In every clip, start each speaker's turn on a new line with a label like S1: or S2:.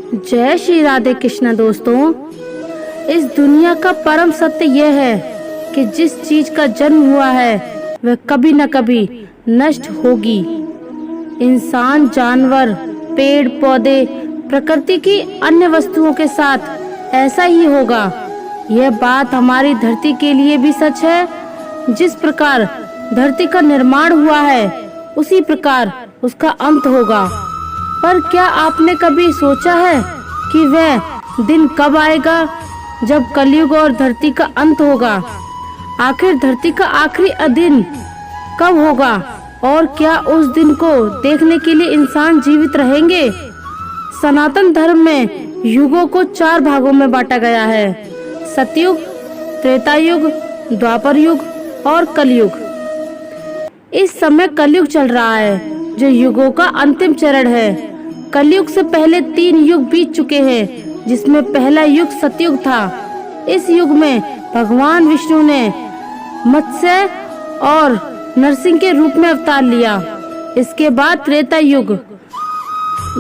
S1: जय श्री राधे कृष्ण। दोस्तों, इस दुनिया का परम सत्य यह है कि जिस चीज का जन्म हुआ है वह कभी न कभी नष्ट होगी। इंसान, जानवर, पेड़ पौधे, प्रकृति की अन्य वस्तुओं के साथ ऐसा ही होगा। यह बात हमारी धरती के लिए भी सच है। जिस प्रकार धरती का निर्माण हुआ है उसी प्रकार उसका अंत होगा। पर क्या आपने कभी सोचा है कि वह दिन कब आएगा जब कलयुग और धरती का अंत होगा? आखिर धरती का आखिरी दिन कब होगा और क्या उस दिन को देखने के लिए इंसान जीवित रहेंगे? सनातन धर्म में युगों को 4 भागों में बांटा गया है: सतयुग, त्रेता युग, द्वापर युग और कलयुग। इस समय कलयुग चल रहा है जो युगों का अंतिम चरण है। कलयुग से पहले 3 युग बीत चुके हैं, जिसमें पहला युग सतयुग था। इस युग में भगवान विष्णु ने मत्स्य और नरसिंह के रूप में अवतार लिया। इसके बाद त्रेता युग,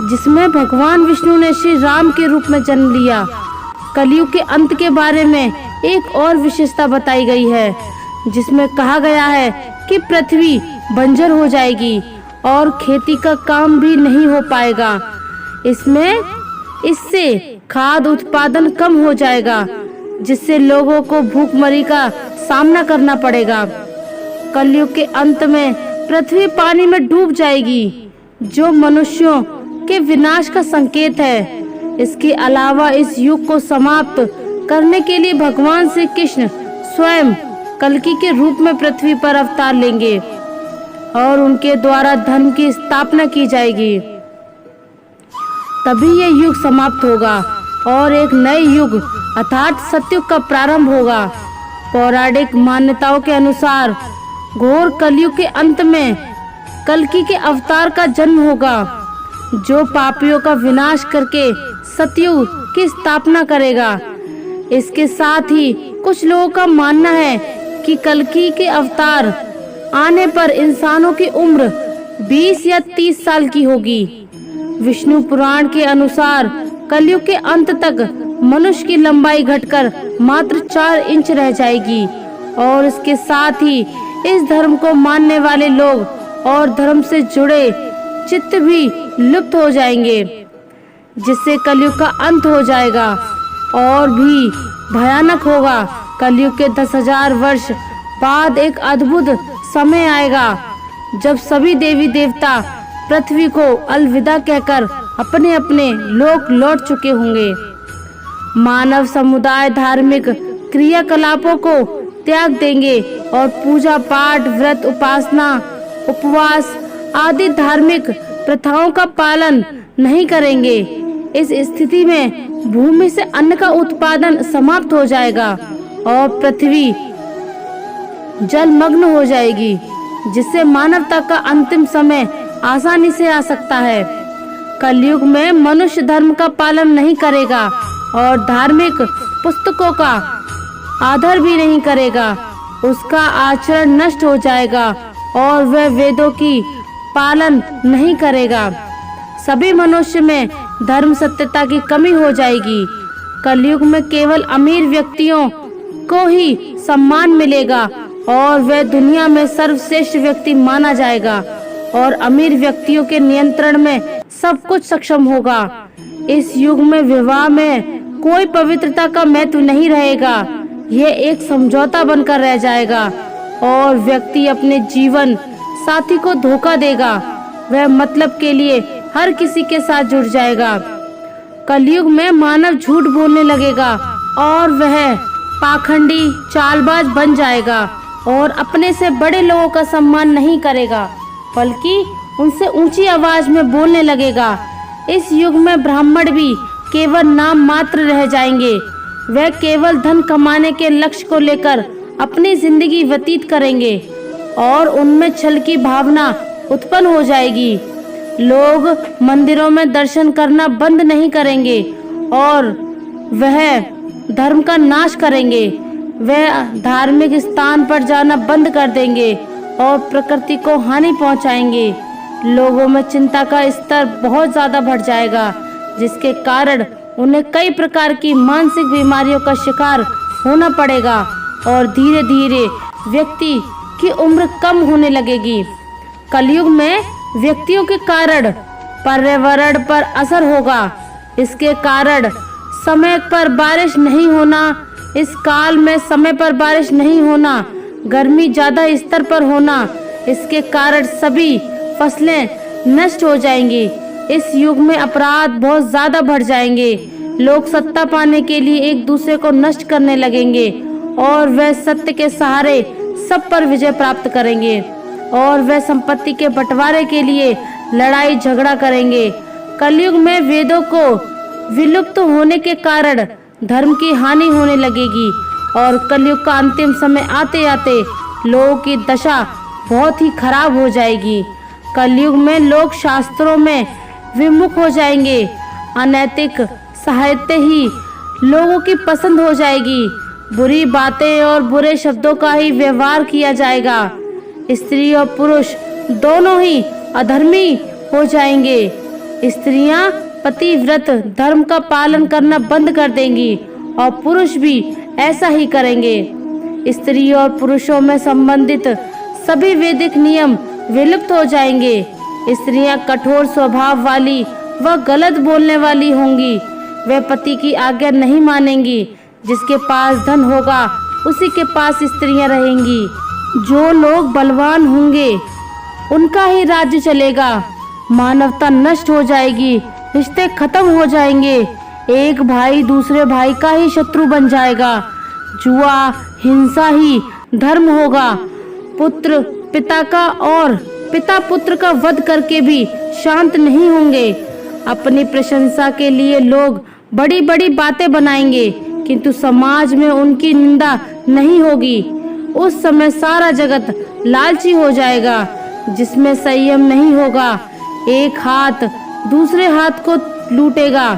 S1: जिसमें भगवान विष्णु ने श्री राम के रूप में जन्म लिया। कलयुग के अंत के बारे में एक और विशेषता बताई गई है, जिसमें कहा गया है कि पृथ्वी बंजर हो जाएगी और खेती का काम भी नहीं हो पाएगा। इससे खाद्य उत्पादन कम हो जाएगा, जिससे लोगों को भूखमरी का सामना करना पड़ेगा। कलयुग के अंत में पृथ्वी पानी में डूब जाएगी, जो मनुष्यों के विनाश का संकेत है। इसके अलावा इस युग को समाप्त करने के लिए भगवान श्री कृष्ण स्वयं कल्कि के रूप में पृथ्वी पर अवतार लेंगे और उनके द्वारा धर्म की स्थापना की जाएगी। तभी यह युग समाप्त होगा और एक नए युग अर्थात सतयुग का प्रारंभ होगा। पौराणिक मान्यताओं के अनुसार घोर कलयुग के अंत में कल्कि के अवतार का जन्म होगा, जो पापियों का विनाश करके सतयुग की स्थापना करेगा। इसके साथ ही कुछ लोगों का मानना है कि कल्कि के अवतार आने पर इंसानों की उम्र 20 या 30 साल की होगी। विष्णु पुराण के अनुसार कलयुग के अंत तक मनुष्य की लंबाई घटकर मात्र 4 इंच रह जाएगी और इसके साथ ही इस धर्म को मानने वाले लोग और धर्म से जुड़े चित्त भी लुप्त हो जाएंगे, जिससे कलयुग का अंत हो जाएगा और भी भयानक होगा। कलयुग के 10,000 वर्ष बाद एक अद्भुत समय आएगा जब सभी देवी देवता पृथ्वी को अलविदा कहकर अपने अपने लोक लौट चुके होंगे। मानव समुदाय धार्मिक क्रियाकलापों को त्याग देंगे और पूजा पाठ, व्रत, उपासना, उपवास आदि धार्मिक प्रथाओं का पालन नहीं करेंगे। इस स्थिति में भूमि से अन्न का उत्पादन समाप्त हो जाएगा और पृथ्वी जलमग्न हो जाएगी, जिससे मानवता का अंतिम समय आसानी से आ सकता है। कलयुग में मनुष्य धर्म का पालन नहीं करेगा और धार्मिक पुस्तकों का आदर भी नहीं करेगा। उसका आचरण नष्ट हो जाएगा और वह वेदों की पालन नहीं करेगा। सभी मनुष्य में धर्म सत्यता की कमी हो जाएगी। कलयुग में केवल अमीर व्यक्तियों को ही सम्मान मिलेगा और वह दुनिया में सर्वश्रेष्ठ व्यक्ति माना जाएगा और अमीर व्यक्तियों के नियंत्रण में सब कुछ सक्षम होगा। इस युग में विवाह में कोई पवित्रता का महत्व नहीं रहेगा। यह एक समझौता बनकर रह जाएगा और व्यक्ति अपने जीवन साथी को धोखा देगा। वह मतलब के लिए हर किसी के साथ जुड़ जाएगा। कलयुग में मानव झूठ बोलने लगेगा और वह पाखंडी, चालबाज बन जाएगा और अपने से बड़े लोगों का सम्मान नहीं करेगा, बल्कि उनसे ऊंची आवाज में बोलने लगेगा। इस युग में ब्राह्मण भी केवल नाम मात्र रह जाएंगे। वह केवल धन कमाने के लक्ष्य को लेकर अपनी जिंदगी व्यतीत करेंगे और उनमें छल की भावना उत्पन्न हो जाएगी। लोग मंदिरों में दर्शन करना बंद नहीं करेंगे और वह धर्म का नाश करेंगे। वह धार्मिक स्थान पर जाना बंद कर देंगे और प्रकृति को हानि पहुंचाएंगे। लोगों में चिंता का स्तर बहुत ज्यादा बढ़ जाएगा, जिसके कारण उन्हें कई प्रकार की मानसिक बीमारियों का शिकार होना पड़ेगा और धीरे धीरे व्यक्ति की उम्र कम होने लगेगी। कलयुग में व्यक्तियों के कारण पर्यावरण पर असर होगा। इसके कारण समय पर बारिश नहीं होना, इस काल में समय पर बारिश नहीं होना, गर्मी ज्यादा स्तर पर होना, इसके कारण सभी फसलें नष्ट हो जाएंगी। इस युग में अपराध बहुत ज्यादा बढ़ जाएंगे। लोग सत्ता पाने के लिए एक दूसरे को नष्ट करने लगेंगे और वह सत्य के सहारे सब पर विजय प्राप्त करेंगे और वह संपत्ति के बंटवारे के लिए लड़ाई झगड़ा करेंगे। कलयुग में वेदों को विलुप्त होने के कारण धर्म की हानि होने लगेगी और कलयुग का अंतिम समय आते आते लोगों की दशा बहुत ही खराब हो जाएगी। कलयुग में लोग शास्त्रों में विमुख हो जाएंगे। अनैतिक साहित्य ही लोगों की पसंद हो जाएगी। बुरी बातें और बुरे शब्दों का ही व्यवहार किया जाएगा। स्त्री और पुरुष दोनों ही अधर्मी हो जाएंगे। स्त्रियां पतिव्रत धर्म का पालन करना बंद कर देंगी और पुरुष भी ऐसा ही करेंगे। स्त्री और पुरुषों में संबंधित सभी वैदिक नियम विलुप्त हो जाएंगे। स्त्रियां कठोर स्वभाव वाली व गलत बोलने वाली होंगी। वे पति की आज्ञा नहीं मानेंगी। जिसके पास धन होगा उसी के पास स्त्रियां रहेंगी। जो लोग बलवान होंगे उनका ही राज्य चलेगा। मानवता नष्ट हो जाएगी, रिश्ते खत्म हो जाएंगे। एक भाई दूसरे भाई का ही शत्रु बन जाएगा। जुआ हिंसा ही धर्म होगा। पुत्र पिता का और पिता पुत्र का वध करके भी शांत नहीं होंगे। अपनी प्रशंसा के लिए लोग बड़ी बड़ी बातें बनाएंगे किंतु समाज में उनकी निंदा नहीं होगी। उस समय सारा जगत लालची हो जाएगा जिसमें संयम नहीं होगा। एक हाथ दूसरे हाथ को लूटेगा।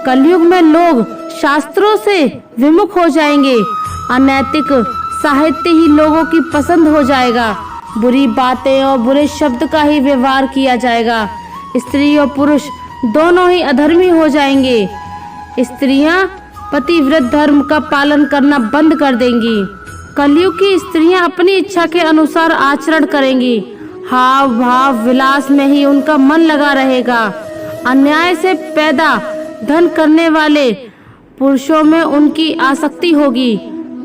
S1: कलयुग में लोग शास्त्रों से विमुख हो जाएंगे। अनैतिक साहित्य ही लोगों की पसंद हो जाएगा। बुरी बातें और बुरे शब्द का ही व्यवहार किया जाएगा। स्त्री और पुरुष दोनों ही अधर्मी हो जाएंगे। स्त्रियां पतिव्रत धर्म का पालन करना बंद कर देंगी। कलयुग की स्त्रियां अपनी इच्छा के अनुसार आचरण करेंगी। हाव भाव विलास में ही उनका मन लगा रहेगा। अन्याय से पैदा धन करने वाले पुरुषों में उनकी आसक्ति होगी।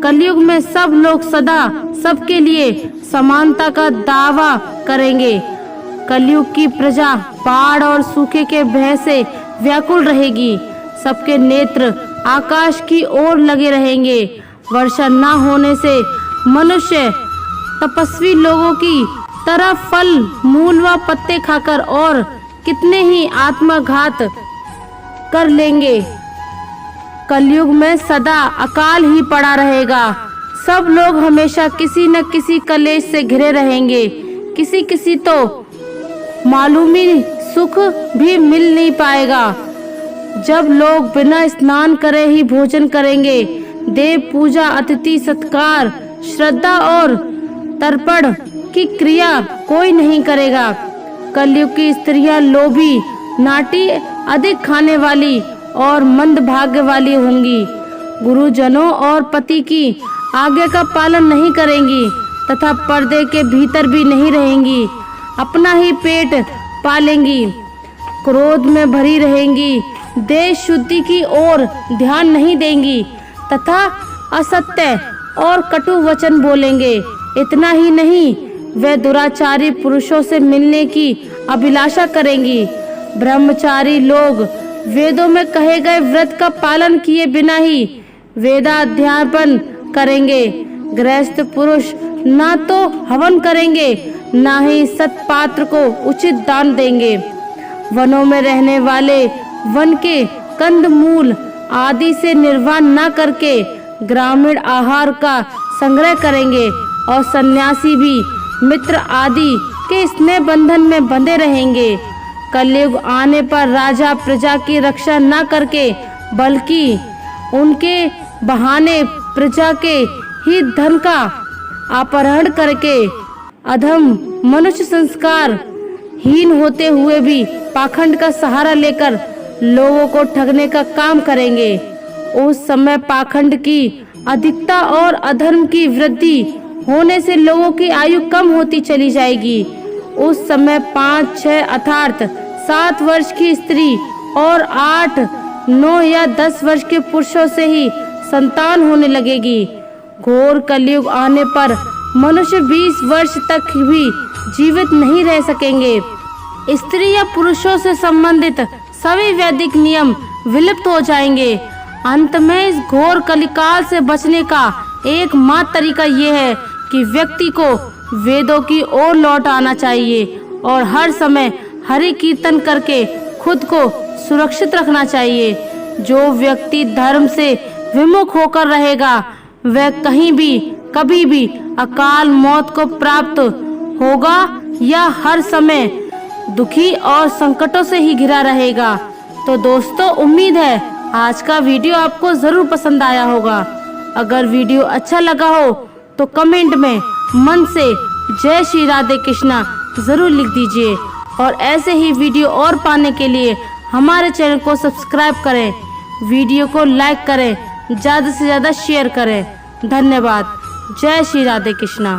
S1: कलयुग में सब लोग सदा सबके लिए समानता का दावा करेंगे। कलयुग की प्रजा बाढ़ और सूखे के भय से व्याकुल रहेगी। सबके नेत्र आकाश की ओर लगे रहेंगे। वर्षा न होने से मनुष्य तपस्वी लोगों की तरह फल मूल व पत्ते खाकर और कितने ही आत्मघात कर लेंगे। कलयुग में सदा अकाल ही पड़ा रहेगा। सब लोग हमेशा किसी न किसी कलेश से घिरे रहेंगे। किसी किसी तो मालूमी सुख भी मिल नहीं पाएगा। जब लोग बिना स्नान करे ही भोजन करेंगे। देव पूजा अतिथि सत्कार श्रद्धा और तर्पण की क्रिया कोई नहीं करेगा। कलयुग की स्त्रियां लोभी नाटी अधिक खाने वाली और मंद भाग्य वाली होंगी। गुरुजनों और पति की आज्ञा का पालन नहीं करेंगी तथा पर्दे के भीतर भी नहीं रहेंगी। अपना ही पेट पालेंगी। क्रोध में भरी रहेंगी। देश शुद्धि की ओर ध्यान नहीं देंगी तथा असत्य और कटु वचन बोलेंगे। इतना ही नहीं, वे दुराचारी पुरुषों से मिलने की अभिलाषा करेंगी। ब्रह्मचारी लोग वेदों में कहे गए व्रत का पालन किए बिना ही वेदाध्यापन करेंगे। गृहस्थ पुरुष ना तो हवन करेंगे ना ही सत्पात्र को उचित दान देंगे। वनों में रहने वाले वन के कंद मूल आदि से निर्वाह न करके ग्रामीण आहार का संग्रह करेंगे और सन्यासी भी मित्र आदि के स्नेह बंधन में बंधे रहेंगे। कलयुग आने पर राजा प्रजा की रक्षा न करके बल्कि उनके बहाने प्रजा के ही धन का अपहरण करके अधम मनुष्य संस्कार हीन होते हुए भी पाखंड का सहारा लेकर लोगों को ठगने का काम करेंगे। उस समय पाखंड की अधिकता और अधर्म की वृद्धि होने से लोगों की आयु कम होती चली जाएगी। उस समय 5, 6 अर्थात 7 वर्ष की स्त्री और 8, 9 या 10 वर्ष के पुरुषों से ही संतान होने लगेगी। घोर कलयुग आने पर मनुष्य 20 वर्ष तक भी जीवित नहीं रह सकेंगे। स्त्री या पुरुषों से संबंधित सभी वैदिक नियम विलुप्त हो जाएंगे। अंत में इस घोर कलिकाल से बचने का एकमात्र तरीका ये है कि व्यक्ति को वेदों की ओर लौट आना चाहिए और हर समय हरि कीर्तन करके खुद को सुरक्षित रखना चाहिए। जो व्यक्ति धर्म से विमुख होकर रहेगा वह कहीं भी कभी भी अकाल मौत को प्राप्त होगा या हर समय दुखी और संकटों से ही घिरा रहेगा। तो दोस्तों, उम्मीद है आज का वीडियो आपको जरूर पसंद आया होगा। अगर वीडियो अच्छा लगा हो तो कमेंट में मन से जय श्री राधे कृष्णा जरूर लिख दीजिए और ऐसे ही वीडियो और पाने के लिए हमारे चैनल को सब्सक्राइब करें, वीडियो को लाइक करें, ज़्यादा से ज़्यादा शेयर करें। धन्यवाद। जय श्री राधे कृष्णा।